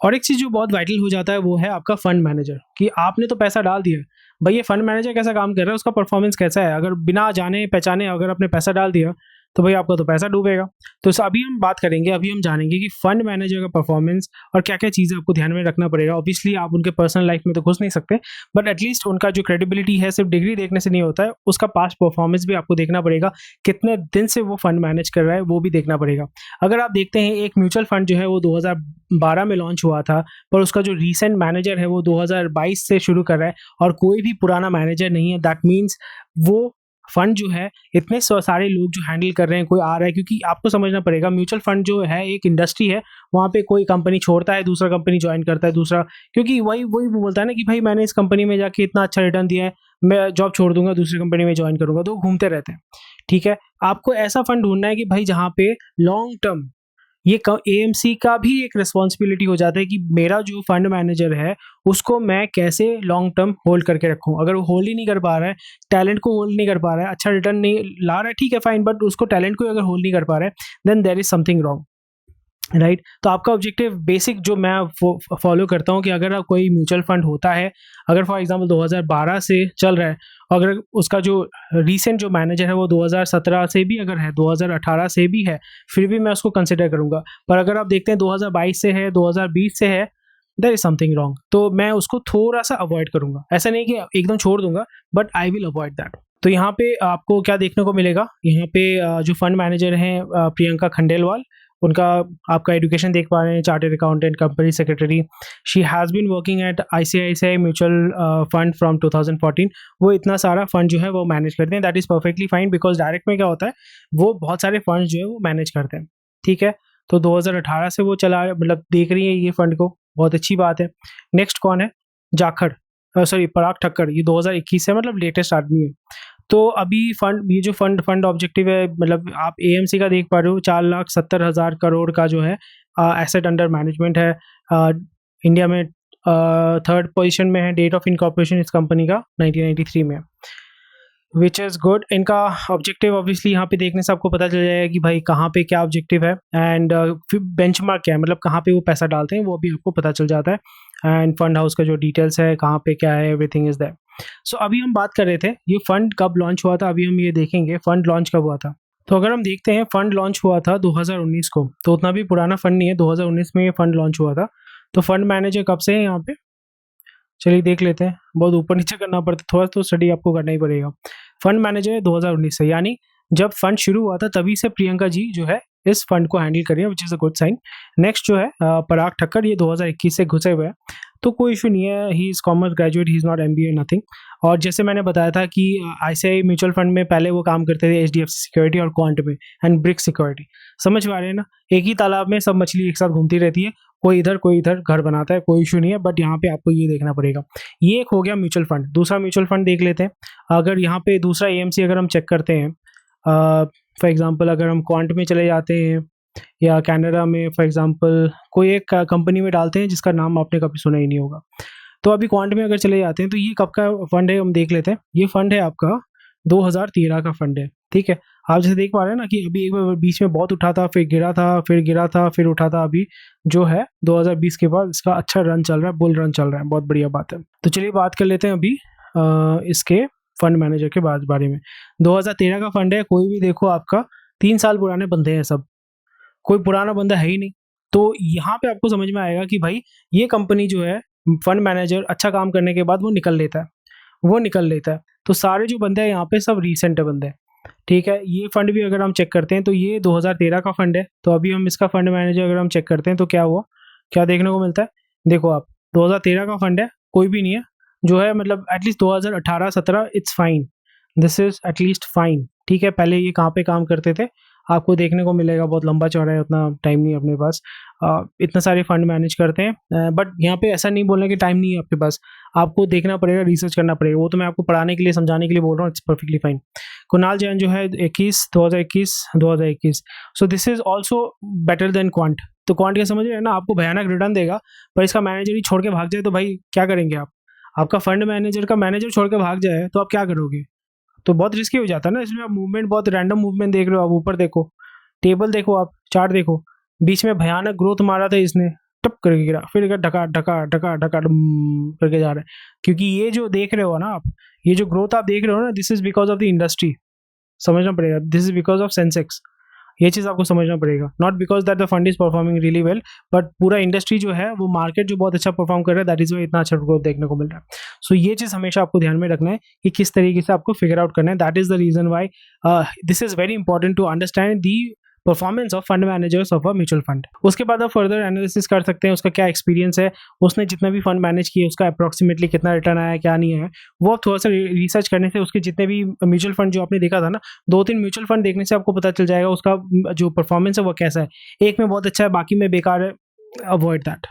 और एक चीज़ जो बहुत वाइटल हो जाता है वो है आपका फंड मैनेजर, कि आपने तो पैसा डाल दिया, भाई ये फंड मैनेजर कैसा काम कर रहा है, उसका परफॉर्मेंस कैसा है। अगर बिना जाने पहचाने अगर आपने पैसा डाल दिया तो भाई आपका तो पैसा डूबेगा। तो अभी हम बात करेंगे, अभी हम जानेंगे कि फंड मैनेजर का परफॉर्मेंस और क्या क्या चीज़ें आपको ध्यान में रखना पड़ेगा। ऑब्वियसली आप उनके पर्सनल लाइफ में तो घुस नहीं सकते, बट एटलीस्ट उनका जो क्रेडिबिलिटी है सिर्फ डिग्री देखने से नहीं होता है, उसका पास्ट परफॉर्मेंस भी आपको देखना पड़ेगा, कितने दिन से वो फंड मैनेज कर रहा है वो भी देखना पड़ेगा। अगर आप देखते हैं एक म्यूचुअल फंड जो है वो 2012 में लॉन्च हुआ था, पर उसका जो रीसेंट मैनेजर है वो 2022 से शुरू कर रहा है, और कोई भी पुराना मैनेजर नहीं है। दैट मीन्स वो फंड जो है इतने सारे लोग जो हैंडल कर रहे हैं, कोई आ रहा है, क्योंकि आपको समझना पड़ेगा म्यूचुअल फंड जो है एक इंडस्ट्री है, वहाँ पे कोई कंपनी छोड़ता है, दूसरा कंपनी ज्वाइन करता है, दूसरा, क्योंकि वही वही वो बोलता है ना कि भाई मैंने इस कंपनी में जाके इतना अच्छा रिटर्न दिया है, मैं जॉब छोड़ दूंगा दूसरी कंपनी में ज्वाइन करूंगा, तो घूमते रहते हैं। ठीक है, आपको ऐसा फंड ढूंढना है कि भाई जहाँ पे लॉन्ग टर्म, ये एएमसी का भी एक रिस्पॉन्सिबिलिटी हो जाता है कि मेरा जो फंड मैनेजर है उसको मैं कैसे लॉन्ग टर्म होल्ड करके रखूं। अगर वो होल्ड ही नहीं कर पा रहा है, टैलेंट को होल्ड नहीं कर पा रहा है, अच्छा रिटर्न नहीं ला रहा है, ठीक है फाइन, बट उसको टैलेंट को अगर होल्ड नहीं कर पा रहा है, then there is something wrong, right. तो आपका ऑब्जेक्टिव बेसिक जो मैं फॉलो करता हूँ कि अगर आप कोई म्यूचुअल फंड होता है, अगर फॉर एग्जांपल 2012 से चल रहा है, अगर उसका जो रीसेंट जो मैनेजर है वो 2017 से भी अगर है, 2018 से भी है, फिर भी मैं उसको कंसिडर करूंगा। पर अगर आप देखते हैं 2022 से है, 2020 से है, देयर इज समथिंग रॉन्ग, तो मैं उसको थोड़ा सा अवॉइड करूंगा। ऐसा नहीं कि एकदम छोड़ दूंगा, but I will avoid that. तो यहाँ पे आपको क्या देखने को मिलेगा, यहाँ पे जो फंड मैनेजर हैं प्रियंका खंडेलवाल, उनका आपका एजुकेशन देख पा रहे हैं, chartered accountant, company secretary. She has been working at ICICI mutual fund from 2014। वो इतना सारा फंड जो है वो मैनेज करते हैं, that is perfectly fine, because direct में क्या होता है, वो बहुत सारे फंड जो है वो मैनेज करते हैं। ठीक है, तो 2018 से वो चला, मतलब देख रही है ये फंड को, बहुत अच्छी बात है। नेक्स्ट कौन है, जाखड़, सॉरी पराग ठक्कर, ये 2021 से मतलब लेटेस्ट आदमी है। तो अभी फंड, ये जो फंड ऑब्जेक्टिव है, मतलब आप एएमसी का देख पा रहे हो, 4,70,000 करोड़ का जो है एसेट अंडर मैनेजमेंट है। इंडिया में थर्ड पोजीशन में है, डेट ऑफ इनकॉर्पोरेशन इस कंपनी का 1993 में, विच इज़ गुड। इनका ऑब्जेक्टिव ऑब्वियसली यहाँ पे देखने से आपको पता चल जाएगा कि भाई कहाँ पे क्या ऑब्जेक्टिव है, एंड फिर बेंचमार्क क्या है, मतलब कहाँ पे वो पैसा डालते हैं वो भी आपको पता चल जाता है, एंड फंड हाउस का जो डिटेल्स है कहाँ पे क्या है, एवरीथिंग इज दैट। सो अभी हम बात कर रहे थे ये फंड कब लॉन्च हुआ था, अभी हम ये देखेंगे फंड लॉन्च कब हुआ था। तो अगर हम देखते हैं फंड लॉन्च हुआ था 2019 को, तो उतना भी पुराना फंड नहीं है, 2019 में ये फंड लॉन्च हुआ था। तो फंड मैनेजर कब से है यहाँ पे, चलिए देख लेते हैं, बहुत ऊपर नीचे करना पड़ता है, थोड़ा तो स्टडी आपको करना ही पड़ेगा। फंड मैनेजर है 2019 से, यानी जब फंड शुरू हुआ था तभी से प्रियंका जी जो है इस फंड को हैंडल कर रही है, which is a good sign. Next जो है पराग ठक्कर, ये 2021 से घुसे हुए हैं, तो कोई इशू नहीं है, he is commerce graduate, he is not MBA nothing. और जैसे मैंने बताया था कि आईसीआई म्यूचुअल फंड में पहले वो काम करते थे एचडीएफसी सिक्योरिटी और क्वांट में, एंड ब्रिक्स सिक्योरिटी। समझ पा रहे हैं ना, एक ही तालाब में सब मछली एक साथ घूमती रहती है, कोई इधर घर बनाता है, कोई इशू नहीं है, बट यहाँ पे आपको ये देखना पड़ेगा। ये एक हो गया म्यूचुअल फंड। दूसरा म्यूचुअल फंड देख लेते हैं। अगर यहाँ पे दूसरा एएमसी अगर हम चेक करते हैं, फॉर एग्जांपल अगर हम क्वांट में चले जाते हैं, या कनाडा में फॉर एग्जांपल कोई एक कंपनी में डालते हैं जिसका नाम आपने कभी सुना ही नहीं होगा, तो अभी क्वांट में अगर चले जाते हैं तो ये कब का फंड है हम देख लेते हैं। ये फंड है आपका 2013 का फंड है। ठीक है, आप जैसे देख पा रहे हैं ना कि अभी एक बार बीच में बहुत उठा था, फिर गिरा था, फिर गिरा था, फिर उठा था। अभी जो है 2020 के बाद इसका अच्छा रन चल रहा है, बुल रन चल रहा है, बहुत बढ़िया बात है। तो चलिए बात कर लेते हैं अभी इसके फंड मैनेजर के बारे में। 2013 का फंड है, कोई भी देखो आपका 3 साल पुराने बंदे हैं सब, कोई पुराना बंदा है ही नहीं। तो यहाँ पे आपको समझ में आएगा कि भाई ये कंपनी जो है, फंड मैनेजर अच्छा काम करने के बाद वो निकल लेता है। तो सारे जो बंदे हैं यहाँ पे सब रीसेंट बंदे हैं। ठीक है, ये फंड भी अगर हम चेक करते हैं तो ये 2013 का फंड है। तो अभी हम इसका फंड मैनेजर अगर हम चेक करते हैं तो क्या हुआ, क्या देखने को मिलता है, देखो आप 2013 का फंड है, कोई भी नहीं है जो है, मतलब at least 2018-17 it's fine, this is at least fine. ठीक है, पहले ये कहाँ पे काम करते थे आपको देखने को मिलेगा, बहुत लंबा चौड़ा है, उतना टाइम नहीं है अपने पास, इतने सारे फंड मैनेज करते हैं। बट यहाँ पे ऐसा नहीं बोलना कि टाइम नहीं है आपके पास, आपको देखना पड़ेगा, रिसर्च करना पड़ेगा, वो तो मैं आपको पढ़ाने के लिए समझाने के लिए बोल रहा हूँ, it's perfectly fine. Kunal Jain जो है 2021, so this is also better than quant. तो क्वांट क्या समझ रहे हैं ना, आपको भयानक रिटर्न देगा, पर इसका मैनेजर ही छोड़ के भाग जाए तो भाई क्या करेंगे आप, आपका फंड मैनेजर का मैनेजर छोड़ के भाग जाए तो आप क्या करोगे, तो बहुत रिस्की हो जाता है ना। इसमें आप मूवमेंट, बहुत रैंडम मूवमेंट देख रहे हो, आप ऊपर देखो, टेबल देखो, आप चार्ट देखो, बीच में भयानक ग्रोथ मारा था इसने, टप करके गिरा, फिर ढका ढका ढका ढका डम करके जा रहा है। क्योंकि ये जो देख रहे हो ना आप, ये जो ग्रोथ आप देख रहे हो ना, this is because of the industry, समझना पड़ेगा। This is because of Sensex, ये चीज़ आपको समझना पड़ेगा। Not because that the fund is performing really well, but पूरा इंडस्ट्री जो है, वो मार्केट जो बहुत अच्छा परफॉर्म कर रहा है, दैट इज वाई इतना अच्छा ग्रोथ देखने को मिल रहा है। सो ये चीज़ हमेशा आपको ध्यान में रखना है कि किस तरीके से आपको फिगर आउट करना है। That is the reason why this is very important to understand the performance of fund managers of a mutual fund. उसके बाद आप फर्दर एनालिसिस कर सकते हैं, उसका क्या एक्सपीरियंस है, उसने जितना भी फंड मैनेज किए उसका अप्रॉक्सीमेटली कितना रिटर्न आया, क्या नहीं है, वो आप थोड़ा सा रिसर्च करने से, उसके जितने भी म्यूचुअल फंड जो आपने देखा था ना, 2-3 म्यूचुअल फंड देखने से आपको पता चल जाएगा उसका जो परफॉर्मेंस है वो कैसा है। एक में बहुत अच्छा है, बाकी में बेकार है, अवॉइड दैट।